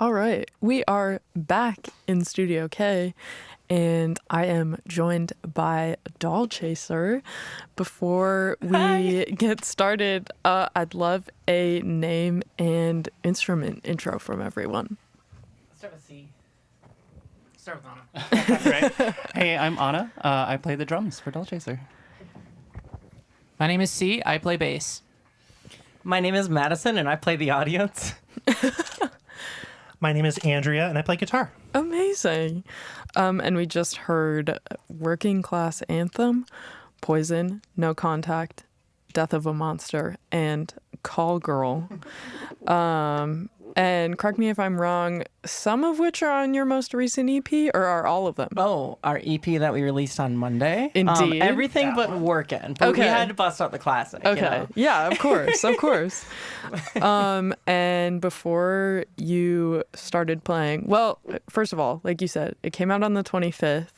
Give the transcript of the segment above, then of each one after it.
All right, we are back in Studio K, and I am joined by Doll Chaser. Before we get started, I'd love a name and instrument intro from everyone. Let's start with C. Start with Anna. Right. Hey, I'm Anna. I play the drums for Doll Chaser. My name is C. I play bass. My name is Madison, and I play the audience. My name is Andrea, and I play guitar. Amazing. And we just heard Working Class Anthem, Poison, No Contact, Death of a Monster, and Call Girl. And correct me if I'm wrong, some of which are on your most recent EP, or are all of them? Oh, our EP that we released on Monday. Indeed. Everything but Workin'. But Okay. we had to bust out the classic. Okay. You know? Yeah, of course. Of course. And before you started playing, well, first of all, like you said, it came out on the 25th.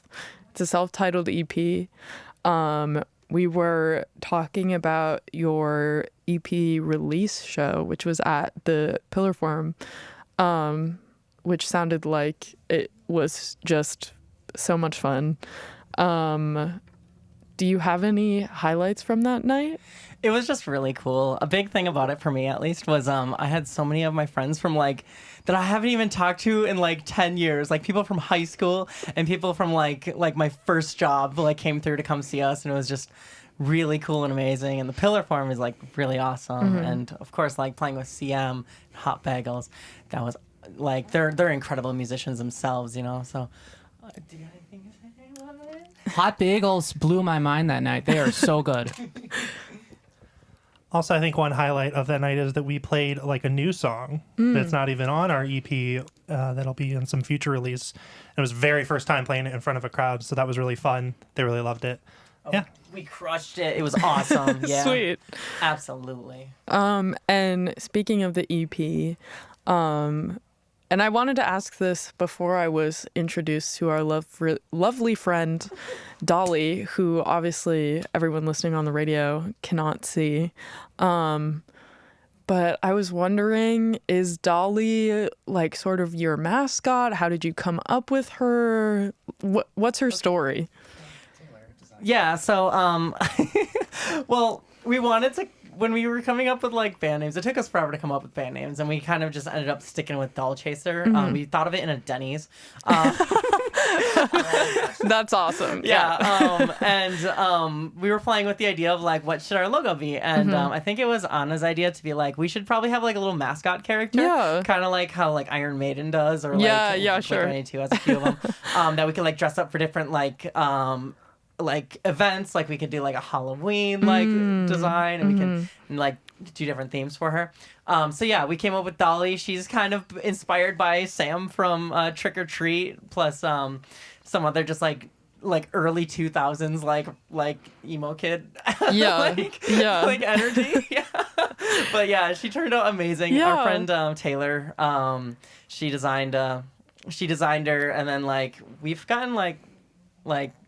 It's a self-titled EP. We were talking about your EP release show, which was at the Pillar Forum, which sounded like it was just so much fun. Do you have any highlights from that night? It was just really cool. A big thing about it for me, at least, was I had so many of my friends from that I haven't even talked to in 10 years. Like people from high school and people from like my first job came through to come see us, and it was just really cool and amazing. And the Pillar Forum is really awesome. Mm-hmm. And of course, playing with CM and Hot Bagels, that was they're incredible musicians themselves, you know. So, do you have anything to say about it? Hot Bagels blew my mind that night. They are so good. Also, I think one highlight of that night is that we played a new song that's not even on our EP that'll be in some future release. It was very first time playing it in front of a crowd, so that was really fun. They really loved it. Yeah. We crushed it. It was awesome. Yeah. Sweet. Absolutely. And speaking of the EP, and I wanted to ask this before I was introduced to our lovely friend, Dolly, who obviously everyone listening on the radio cannot see. But I was wondering, is Dolly sort of your mascot? How did you come up with her? What's her story? Yeah, so well, we wanted to, when we were coming up with band names, it took us forever to come up with band names, and we kind of just ended up sticking with Doll Chaser. We thought of it in a Denny's. That's awesome. Yeah. And we were playing with the idea of what should our logo be, and I think it was Anna's idea to be we should probably have a little mascot character. Yeah. Kind of like how Iron Maiden does, or Yeah, sure. Blink-182 has a few of them. That we could dress up for different events. We could do a Halloween design, and we can do different themes for her. So yeah, we came up with Dolly. She's kind of inspired by Sam from Trick or Treat, plus some other just early 2000s emo kid Yeah. Yeah. energy. Yeah. But yeah, she turned out amazing. Yeah. Our friend Taylor, she designed her, and then we've gotten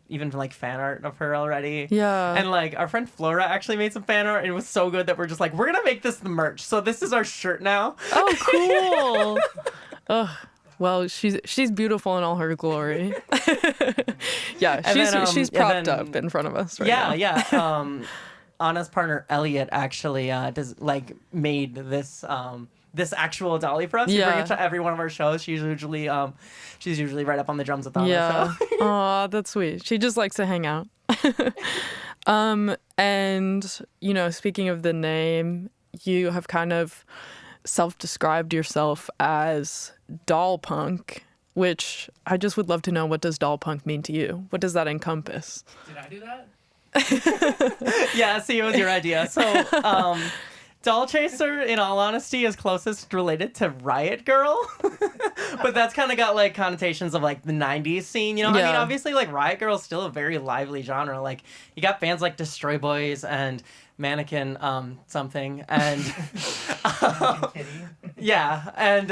even fan art of her already. Yeah. And our friend Flora actually made some fan art, and it was so good that we're just we're gonna make this the merch. So this is our shirt now. Oh, cool. Ugh. Well, she's beautiful in all her glory. Yeah, she's propped up in front of us right now. Yeah. Anna's partner Elliot actually made this this actual Dolly for us. We bring it to every one of our shows. She's usually right up on the drums with Anna. Yeah. So. Aw, that's sweet. She just likes to hang out. And speaking of the name, you have kind of self-described yourself as doll punk, which I just would love to know, what does doll punk mean to you? What does that encompass? Did I do that? Yeah, see, it was your idea. So, Doll Chaser, in all honesty, is closest related to Riot Girl. But that's kind of got connotations of the 90s scene, you know? Yeah. I mean, obviously Riot Girl is still a very lively genre. You got bands like Destroy Boys and Mannequin something, and yeah, and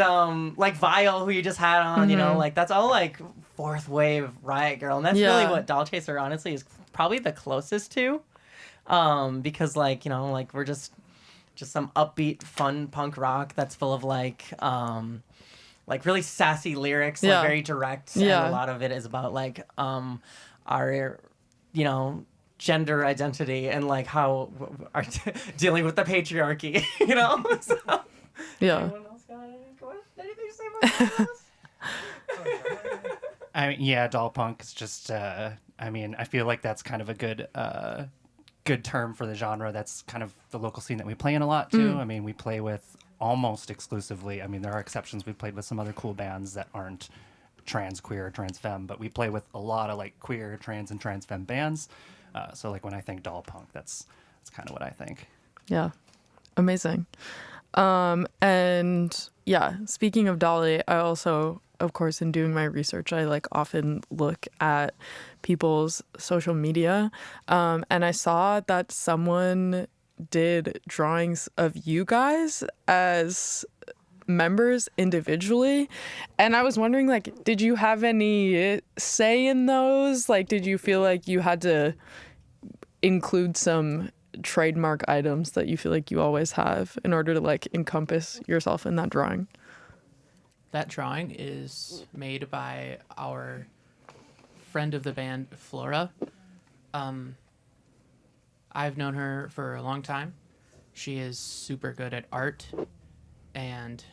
Vile, who you just had on, you know, that's all fourth wave Riot Girl, and that's really what Doll Chaser honestly is probably the closest to, because we're just some upbeat fun punk rock that's full of like really sassy lyrics, Yeah. like very direct. Yeah. And a lot of it is about like our, you know, gender identity and like how are dealing with the patriarchy, you know? So, Yeah. anyone else got anything to say about this? I mean, yeah, doll punk is just. I mean, I feel like that's kind of a good term for the genre. That's kind of the local scene that we play in a lot too. I mean, we play with almost exclusively. I mean, there are exceptions. We've played with some other cool bands that aren't trans, queer, trans femme, but we play with a lot of like queer, trans, and trans femme bands. So like when I think doll punk, that's kind of what I think. Yeah. Amazing. And yeah, speaking of Dolly, I also, of course, in doing my research, I like often look at people's social media. And I saw that someone did drawings of you guys as members individually. And I was wondering, like, did you have any say in those? Like, did you feel like you had to include some trademark items that you feel like you always have in order to like encompass yourself in that drawing? That drawing is made by our friend of the band, Flora. I've known her for a long time. She is super good at art and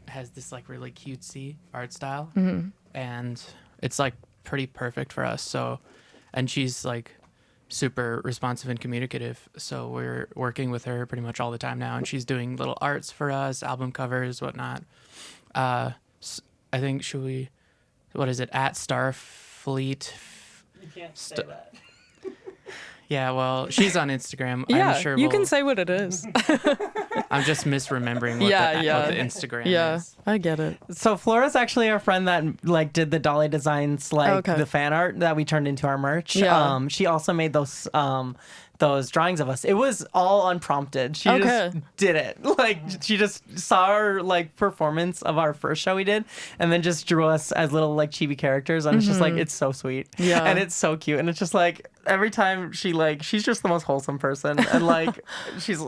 has this like really cutesy art style. And it's like pretty perfect for us. So, and she's like super responsive and communicative. So we're working with her pretty much all the time now. And she's doing little arts for us, album covers, whatnot. I think, should we, what is it, at Starfleet? You can't say that. Yeah, well, she's on Instagram. Yeah, I'm sure you can say what it is. I'm just misremembering what, Yeah, what yeah. the Instagram Yeah, is. I get it. So Flora's actually our friend that like did the Dolly designs, like Okay. the fan art that we turned into our merch. Yeah. She also made those drawings of us. It was all unprompted. She Okay. just did it. Like she just saw our like performance of our first show we did, and then just drew us as little like chibi characters. And it's just like it's so sweet. Yeah. And it's so cute. And it's just like every time she's just the most wholesome person. And like she's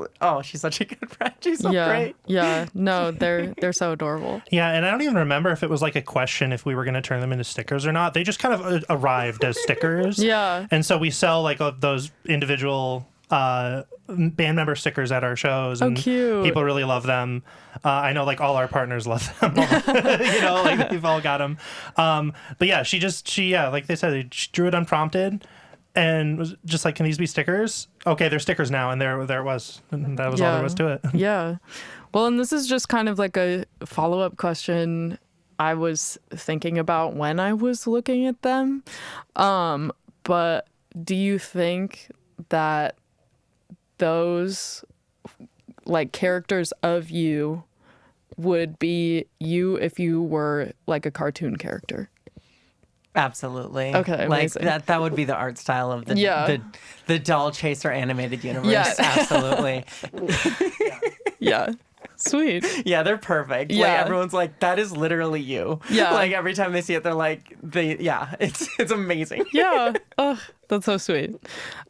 such a good friend. She's so Yeah, great. yeah. No, they're so adorable. Yeah, and I don't even remember if it was like a question if we were going to turn them into stickers or not. They just kind of arrived as stickers. Yeah. And so we sell like those individual band member stickers at our shows, and cute. people really love them. I know like all our partners love them. You know, like we've all got them. But yeah, she like they said, she drew it unprompted. And was just like, can these be stickers? Okay, they're stickers now, and there it was. And that was all there was to it. Yeah. Well, and this is just kind of like a follow-up question I was thinking about when I was looking at them. But do you think that those like characters of you would be you if you were like a cartoon character? Absolutely. Okay, like amazing. that would be the art style of the doll chaser animated universe. Yeah. Absolutely. Yeah. Sweet. Yeah, they're perfect. Like Yeah. everyone's like, that is literally you. Yeah. Like every time they see it, they're like, it's amazing. Yeah. Oh, that's so sweet.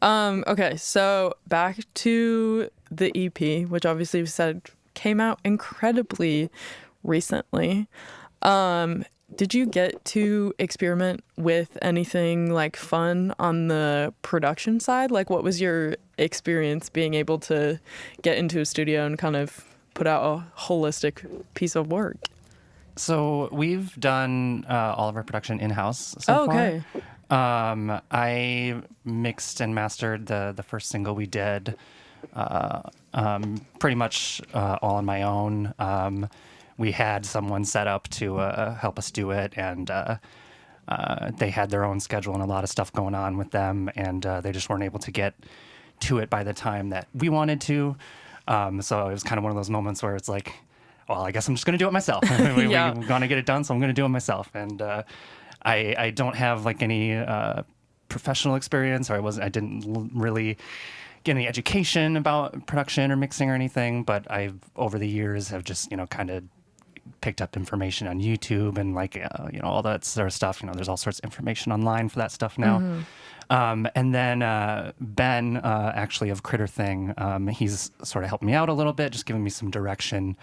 Okay, so back to the EP, which obviously we said came out incredibly recently. Did you get to experiment with anything like fun on the production side? Like, what was your experience being able to get into a studio and kind of put out a holistic piece of work? So we've done all of our production in-house so Oh, okay. far. I mixed and mastered the first single we did pretty much all on my own. We had someone set up to help us do it, and they had their own schedule and a lot of stuff going on with them, and they just weren't able to get to it by the time that we wanted to. So it was kind of one of those moments where it's like, well, I guess I'm just going to do it myself. We're going to get it done, so I'm going to do it myself. And I don't have like any professional experience, or I didn't really get any education about production or mixing or anything, but I've over the years have just, kind of picked up information on YouTube and like, all that sort of stuff. There's all sorts of information online for that stuff now. And then Ben, actually of Critter Thing, he's sort of helped me out a little bit, just giving me some direction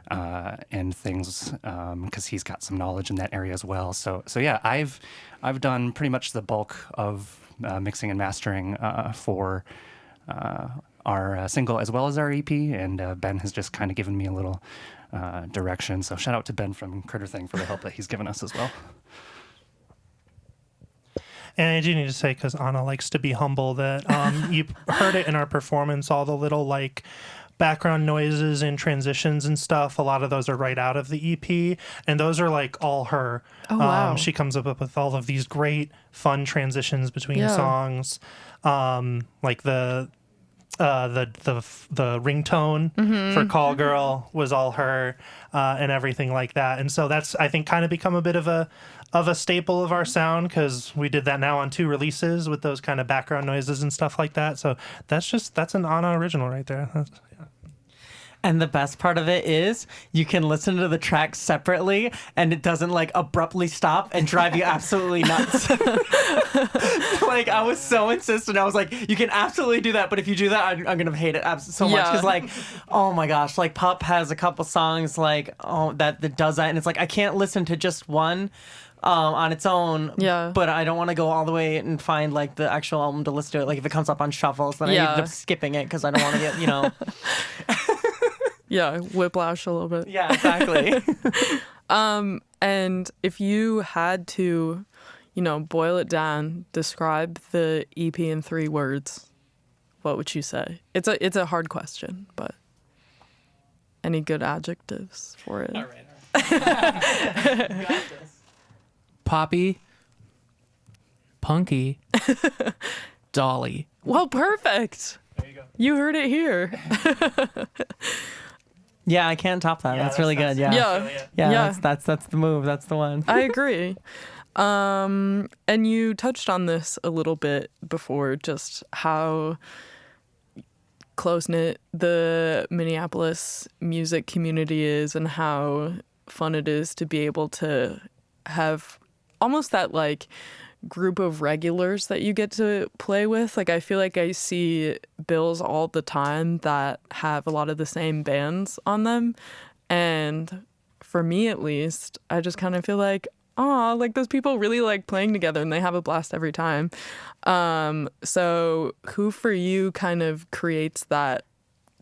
and things because he's got some knowledge in that area as well. So yeah, I've done pretty much the bulk of mixing and mastering for our single as well as our EP, and Ben has just kind of given me a little direction. So shout out to Ben from Critter Thing for the help that he's given us as well. And I do need to say, because Anna likes to be humble, that you heard it in our performance, all the little like background noises and transitions and stuff. A lot of those are right out of the EP, and those are like all her. Oh, wow. She comes up with all of these great fun transitions between songs, like the ringtone for Call Girl was all her, and everything like that. And so that's, I think, kind of become a bit of a staple of our sound, because we did that now on 2 releases with those kind of background noises and stuff like that. So that's an Anna original right there. Yeah. And the best part of it is you can listen to the track separately and it doesn't like abruptly stop and drive you absolutely nuts. Like, I was so insistent. I was like, you can absolutely do that, but if you do that, I'm going to hate it so much. Because like, oh my gosh, like Pup has a couple songs like that does that. And it's like, I can't listen to just one on its own, but I don't want to go all the way and find like the actual album to listen to it. Like if it comes up on shuffles, then I end up skipping it because I don't want to get, Yeah, whiplash a little bit. Yeah, exactly. And if you had to, boil it down, describe the EP in 3 words, what would you say? It's a hard question, but any good adjectives for it? All right. Poppy, punky, dolly. Well, perfect. There you go. You heard it here. Yeah, I can't top that. That's really good. Yeah. That's the move. That's the one. I agree. And you touched on this a little bit before, just how close-knit the Minneapolis music community is and how fun it is to be able to have almost that like group of regulars that you get to play with. Like, I feel like I see bills all the time that have a lot of the same bands on them, and for me at least, I just kind of feel like, oh, like those people really like playing together and they have a blast every time. So who for you kind of creates that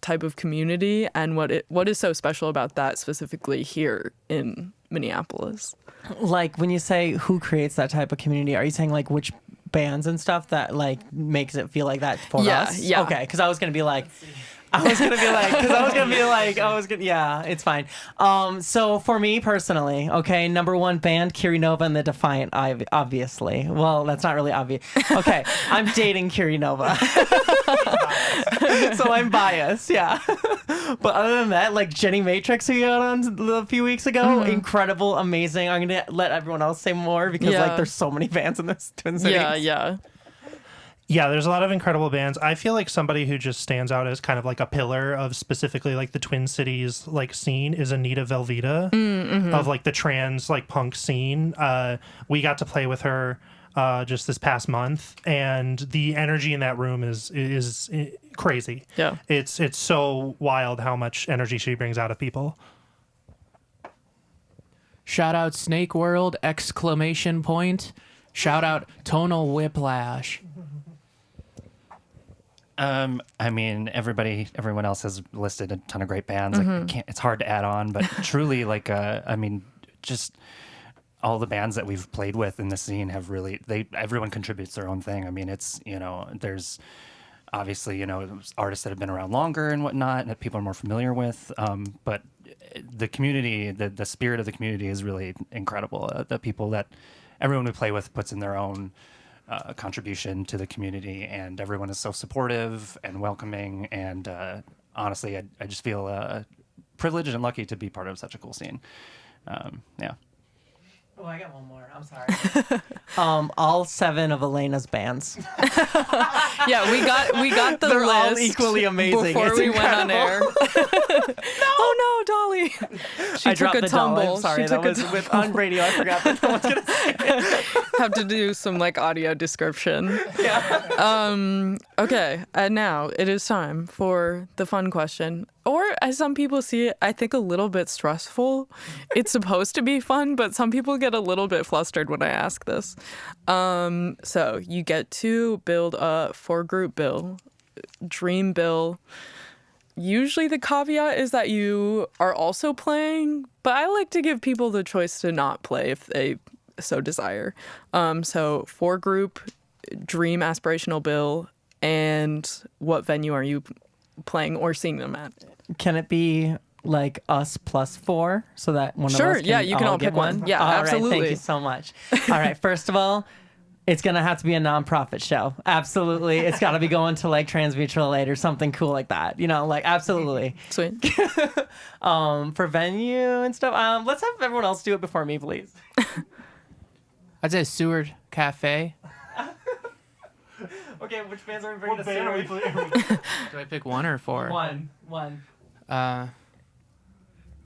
type of community, and what is so special about that specifically here in Minneapolis? Like, when you say who creates that type of community, are you saying like which bands and stuff that like makes it feel like that for us? Yeah. Okay, because I was gonna be like, yeah, it's fine. So for me personally, okay, number 1 band, Kiri Nova and the Defiant, obviously. Well, that's not really obvious. Okay, I'm dating Kiri Nova. So I'm biased, yeah. But other than that, like Jenny Matrix, who you got on a few weeks ago, incredible, amazing. I'm gonna let everyone else say more because like there's so many bands in this Twin Cities. Yeah, there's a lot of incredible bands. I feel like somebody who just stands out as kind of like a pillar of specifically like the Twin Cities like scene is Anita Velveeta of like the trans like punk scene. We got to play with her just this past month, and the energy in that room is crazy. Yeah, it's so wild how much energy she brings out of people. Shout out Snake World! ! Shout out Tonal Whiplash. I mean, everyone else has listed a ton of great bands. Like, it's hard to add on, but truly, like, I mean, just all the bands that we've played with in the scene have really, everyone contributes their own thing. I mean, it's, there's obviously, artists that have been around longer and whatnot and that people are more familiar with. But the community, the spirit of the community is really incredible. The people that everyone we play with puts in their own contribution to the community, and everyone is so supportive and welcoming, and honestly I just feel privileged and lucky to be part of such a cool scene. Yeah. Oh, I got one more. I'm sorry. All 7 of Elena's bands. Yeah, we got the They're list all equally amazing. before It's we incredible. went on air. Oh no, Dolly! She I took dropped a the tumble. doll. I'm sorry, that was on radio. I forgot that no one's gonna say it. Have to do some like audio description. Yeah. Okay, and now it is time for the fun question. Or as some people see it, I think a little bit stressful. It's supposed to be fun, but some people get a little bit flustered when I ask this. So you get to build a 4-group bill, dream bill. Usually the caveat is that you are also playing, but I like to give people the choice to not play if they so desire. So 4-group dream aspirational bill, and what venue are you playing or seeing them at? Can it be like us plus 4 so that one of us can you can all get pick one. Yeah, all absolutely. Right, thank you so much. All right, first of all, it's going to have to be a nonprofit show. Absolutely. It's got to be going to like Trans Mutual Aid or something cool like that. You know, like absolutely. Sweet. For venue and stuff, let's have everyone else do it before me, please. I'd say Seward Cafe. Okay, which bands are we bringing to Seward? Do I pick 1 or 4? One.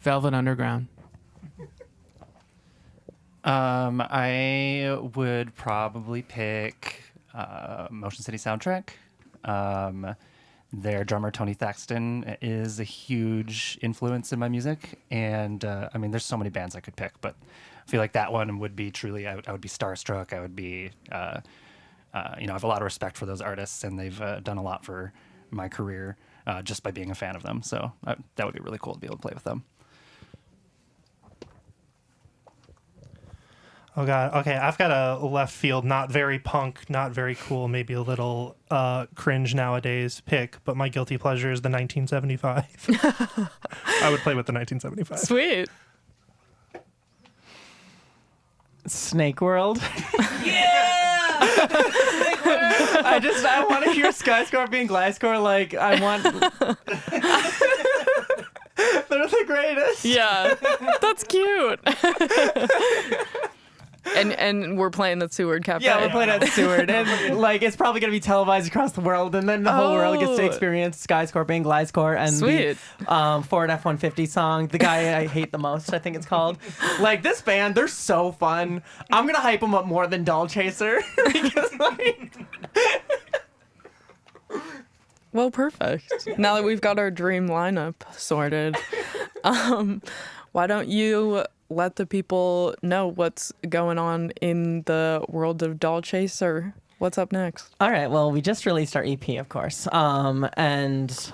Velvet Underground. I would probably pick Motion City Soundtrack. Their drummer Tony Thaxton is a huge influence in my music, and I mean, there's so many bands I could pick, but I feel like that one would be truly. I would be starstruck. I would be, I have a lot of respect for those artists, and they've done a lot for my career just by being a fan of them. So that would be really cool to be able to play with them. Oh god. Okay, I've got a left field, not very punk, not very cool, maybe a little cringe nowadays pick, but my guilty pleasure is the 1975. I would play with the 1975. Sweet. Snake World. I want to hear Skyscorpion Gliscor. Like, I want. They're the greatest. Yeah, that's cute. And we're playing at Seward Cafe. Yeah, we're playing at Seward, and like it's probably gonna be televised across the world, and then the whole world gets to experience Skyscorpion Gliscor and Sweet. the Ford F-150 song, the guy I hate the most, I think it's called. Like this band, they're so fun. I'm gonna hype them up more than Doll Chaser because like. Well, perfect. Now that we've got our dream lineup sorted, why don't you let the people know what's going on in the world of Doll Chaser? What's up next? All right. Well, we just released our EP, of course, and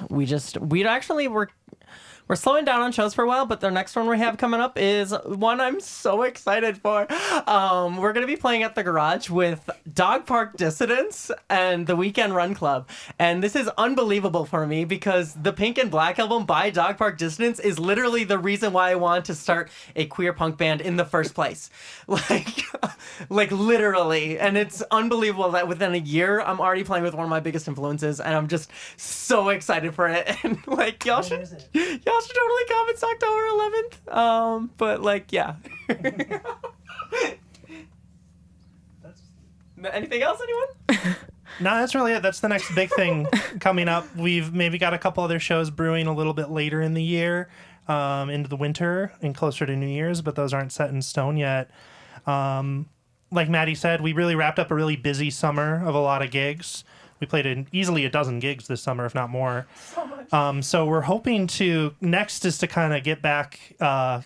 we're slowing down on shows for a while, but the next one we have coming up is one I'm so excited for. We're going to be playing at the Garage with Dog Park Dissidents and the Weekend Run Club. And this is unbelievable for me because the Pink and Black album by Dog Park Dissidents is literally the reason why I wanted to start a queer punk band in the first place. Like literally. And it's unbelievable that within a year, I'm already playing with one of my biggest influences, and I'm just so excited for it. And like, y'all should totally come. It's October 11th. But like, yeah. Anything else, anyone? No, that's really it. That's the next big thing coming up. We've maybe got a couple other shows brewing a little bit later in the year, into the winter and closer to New Year's, but those aren't set in stone yet. Like Maddie said, we really wrapped up a really busy summer of a lot of gigs. We played easily a dozen gigs this summer, if not more. So much. So we're hoping next is to kind of get back to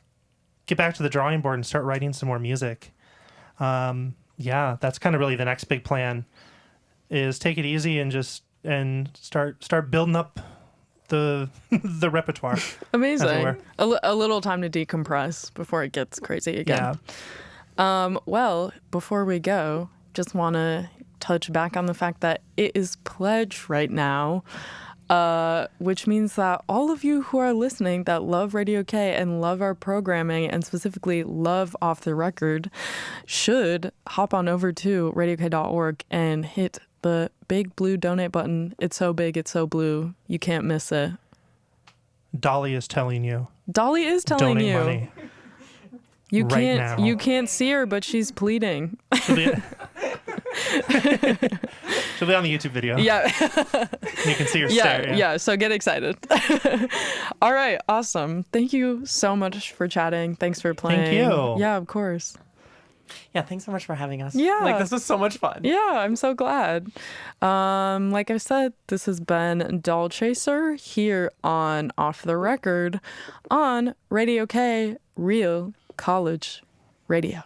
the drawing board and start writing some more music. Yeah, that's kind of really the next big plan, is take it easy and start building up the repertoire. Amazing. A little time to decompress before it gets crazy again. Yeah. Well, before we go, just want to touch back on the fact that it is Pledge right now, which means that all of you who are listening that love Radio K and love our programming and specifically love Off the Record should hop on over to radiok.org and hit the big blue donate button. It's so big, it's so blue, you can't miss it. Dolly is telling you. Dolly is telling donate you. Money. You right can't now. You can't see her, but she's pleading. She'll be on the YouTube video. Yeah. You can see her stare. Yeah, so get excited. All right, awesome. Thank you so much for chatting. Thanks for playing. Thank you. Yeah, of course. Yeah, thanks so much for having us. Yeah. Like, this was so much fun. Yeah, I'm so glad. Like I said, this has been Doll Chaser here on Off the Record on Radio K, Real College Radio.